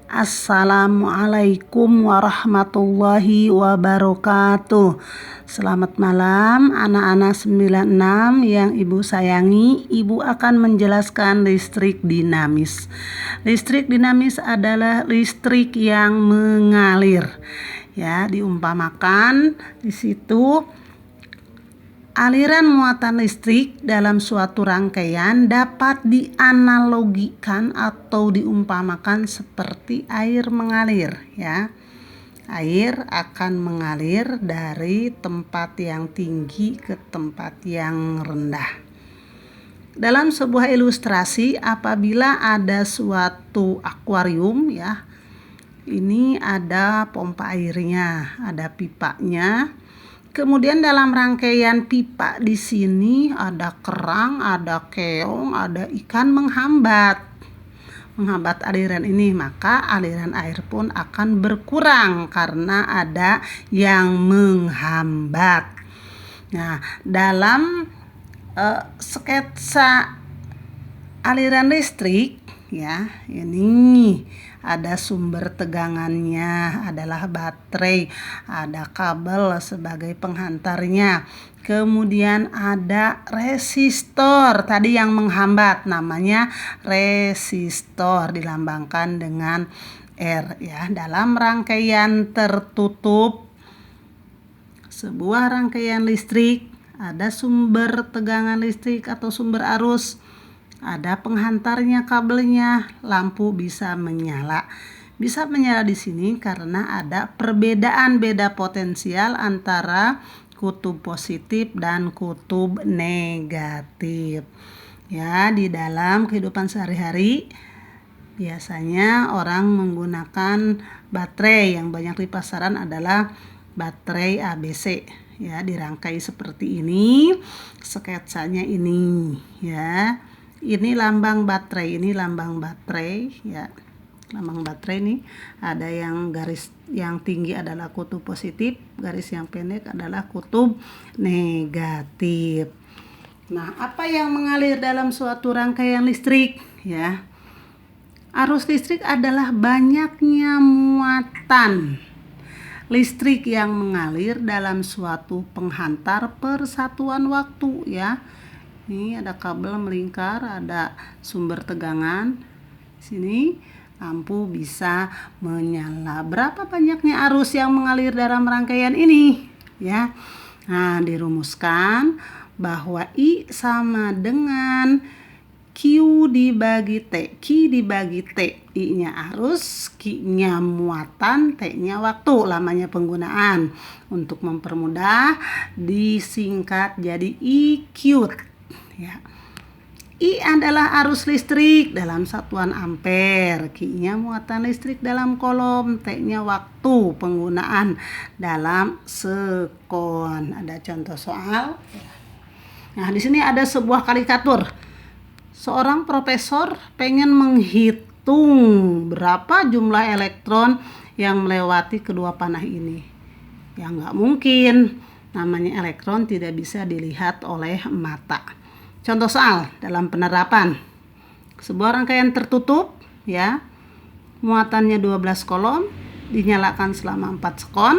Assalamualaikum warahmatullahi wabarakatuh. Selamat malam anak-anak 96 yang Ibu sayangi. Ibu akan menjelaskan listrik dinamis. Listrik dinamis adalah listrik yang mengalir. Ya, diumpamakan di situ aliran muatan listrik dalam suatu rangkaian dapat dianalogikan atau diumpamakan seperti air mengalir, ya. Air akan mengalir dari tempat yang tinggi ke tempat yang rendah. Dalam sebuah ilustrasi, apabila ada suatu akuarium, ya, ini ada pompa airnya, ada pipanya. Kemudian dalam rangkaian pipa di sini ada kerang, ada keong, ada ikan menghambat aliran ini, maka aliran air pun akan berkurang karena ada yang menghambat. Nah, dalam sketsa aliran listrik, ya, ini ada sumber tegangannya adalah baterai, ada kabel sebagai penghantarnya, kemudian ada resistor tadi yang menghambat, namanya resistor, dilambangkan dengan R, ya. Dalam rangkaian tertutup sebuah rangkaian listrik ada sumber tegangan listrik atau sumber arus, ada penghantarnya, kabelnya, lampu bisa menyala. Bisa menyala di sini karena ada perbedaan beda potensial antara kutub positif dan kutub negatif. Ya, di dalam kehidupan sehari-hari biasanya orang menggunakan baterai. Yang banyak di pasaran adalah baterai ABC. Ya, dirangkai seperti ini, sketsanya ini, ya. Ini lambang baterai, ya. Lambang baterai ini ada yang garis yang tinggi adalah kutub positif, garis yang pendek adalah kutub negatif. Nah, apa yang mengalir dalam suatu rangkaian listrik, ya? Arus listrik adalah banyaknya muatan listrik yang mengalir dalam suatu penghantar persatuan waktu, ya. Ini ada kabel melingkar, ada sumber tegangan. Sini lampu bisa menyala. Berapa banyaknya arus yang mengalir dalam rangkaian ini, ya? Nah, dirumuskan bahwa I sama dengan Q dibagi T. Q dibagi T. I-nya arus, Q-nya muatan, T-nya waktu, lamanya penggunaan. Untuk mempermudah disingkat jadi IQ. Ya. I adalah arus listrik dalam satuan ampere, Q-nya muatan listrik dalam kolom, T-nya waktu penggunaan dalam sekon. Ada contoh soal. Nah, di sini ada sebuah karikatur. Seorang profesor pengen menghitung berapa jumlah elektron yang melewati kedua panah ini. Ya, nggak mungkin. Namanya elektron tidak bisa dilihat oleh mata. Contoh soal dalam penerapan. Sebuah rangkaian tertutup, ya. Muatannya 12 kolom, dinyalakan selama 4 sekon.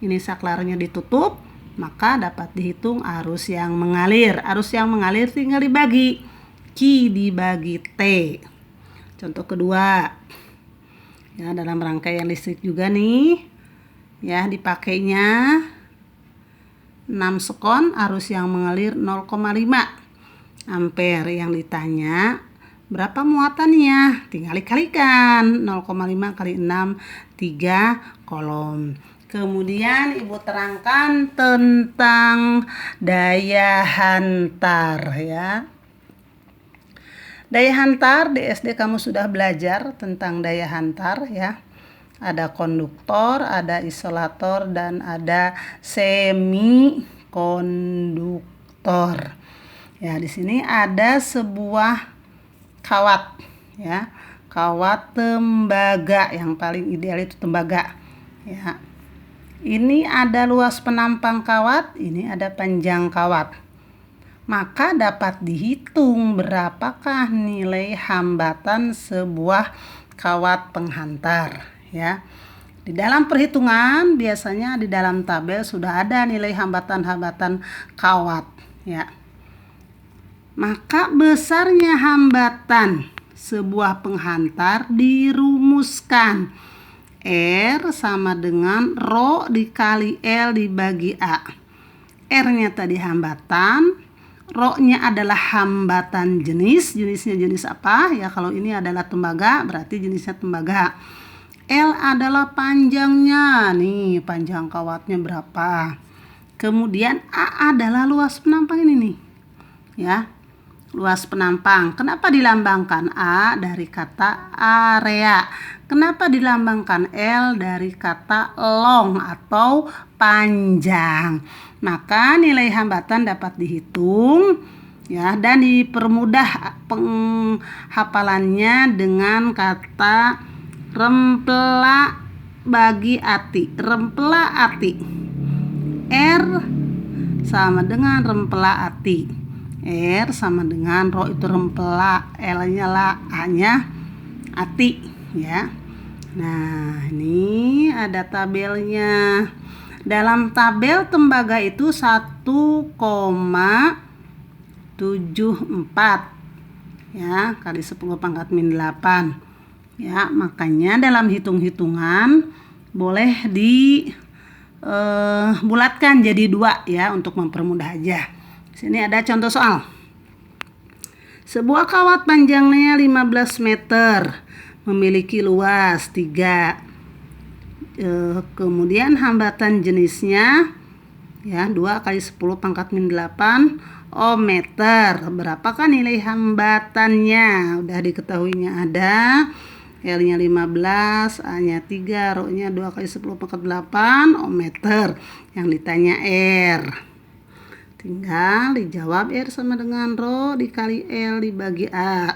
Ini saklarnya ditutup, maka dapat dihitung arus yang mengalir. Arus yang mengalir tinggal dibagi. Q dibagi T. Contoh kedua. Ya, dalam rangkaian listrik juga nih. Ya, dipakainya 6 sekon, arus yang mengalir 0,5 ampere. Yang ditanya berapa muatannya, tinggal dikalikan 0,5 kali 6, 3 kolom. Kemudian Ibu terangkan tentang daya hantar, ya. Daya hantar di SD kamu sudah belajar tentang daya hantar, ya. Ada konduktor, ada isolator, dan ada semikonduktor. Ya, di sini ada sebuah kawat, ya. Kawat tembaga, yang paling ideal itu tembaga, ya. Ini ada luas penampang kawat, ini ada panjang kawat. maka dapat dihitung berapakah nilai hambatan sebuah kawat penghantar, ya. Di dalam perhitungan biasanya di dalam tabel sudah ada nilai hambatan-hambatan kawat, ya. Maka besarnya hambatan sebuah penghantar dirumuskan. R sama dengan Rho dikali L dibagi A. R-nya tadi hambatan, Rho-nya adalah hambatan jenis. Jenisnya jenis apa? Ya, kalau ini adalah tembaga, berarti jenisnya tembaga. L adalah panjangnya. Nih, panjang kawatnya berapa. Kemudian A adalah luas penampang ini nih. Ya. Luas penampang. Kenapa dilambangkan A dari kata area? Kenapa dilambangkan L dari kata long atau panjang? Maka nilai hambatan dapat dihitung, ya, dan dipermudah penghafalannya dengan kata rempela bagi ati. Rempela ati. R sama dengan rempela ati. R sama dengan Rho itu rempela, L-nya lah, A-nya ati, ya. Nah, ini ada tabelnya. Dalam tabel tembaga itu 1,74, ya, kali 10 pangkat min 8. Ya, makanya dalam hitung-hitungan boleh bulatkan jadi 2, ya, untuk mempermudah aja. Sini ada contoh soal. Sebuah kawat panjangnya 15 meter, memiliki luas 3. Kemudian hambatan jenisnya, ya, 2 kali 10 pangkat min 8 ohm meter. Berapakah nilai hambatannya? Udah diketahuinya ada. L-nya 15, A-nya 3, Rho-nya 2 kali 10 pangkat 8 ohm meter. Yang ditanya R. Tinggal dijawab R sama dengan Rho dikali L dibagi A.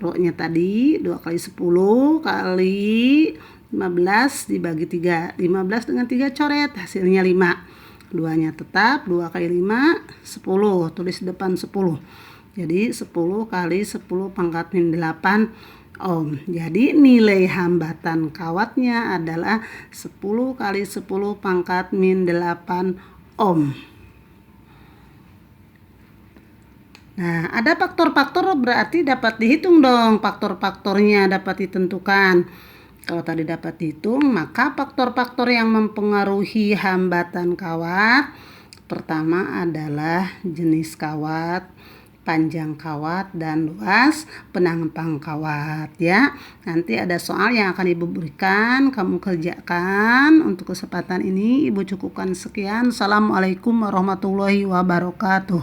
Rho-nya tadi 2 kali 10 kali 15 dibagi 3. 15 dengan 3 coret, hasilnya 5. 2-nya tetap, 2 kali 5, 10. Tulis depan 10. Jadi 10 kali 10 pangkat min 8 ohm. Jadi nilai hambatan kawatnya adalah 10 kali 10 pangkat min 8 ohm. Nah, ada faktor-faktor berarti dapat dihitung dong. Faktor-faktornya dapat ditentukan. Kalau tadi dapat dihitung, maka faktor-faktor yang mempengaruhi hambatan kawat pertama adalah jenis kawat, panjang kawat, dan luas penampang kawat, ya. Nanti ada soal yang akan Ibu berikan, kamu kerjakan. Untuk kesempatan ini Ibu cukupkan sekian. Assalamualaikum warahmatullahi wabarakatuh.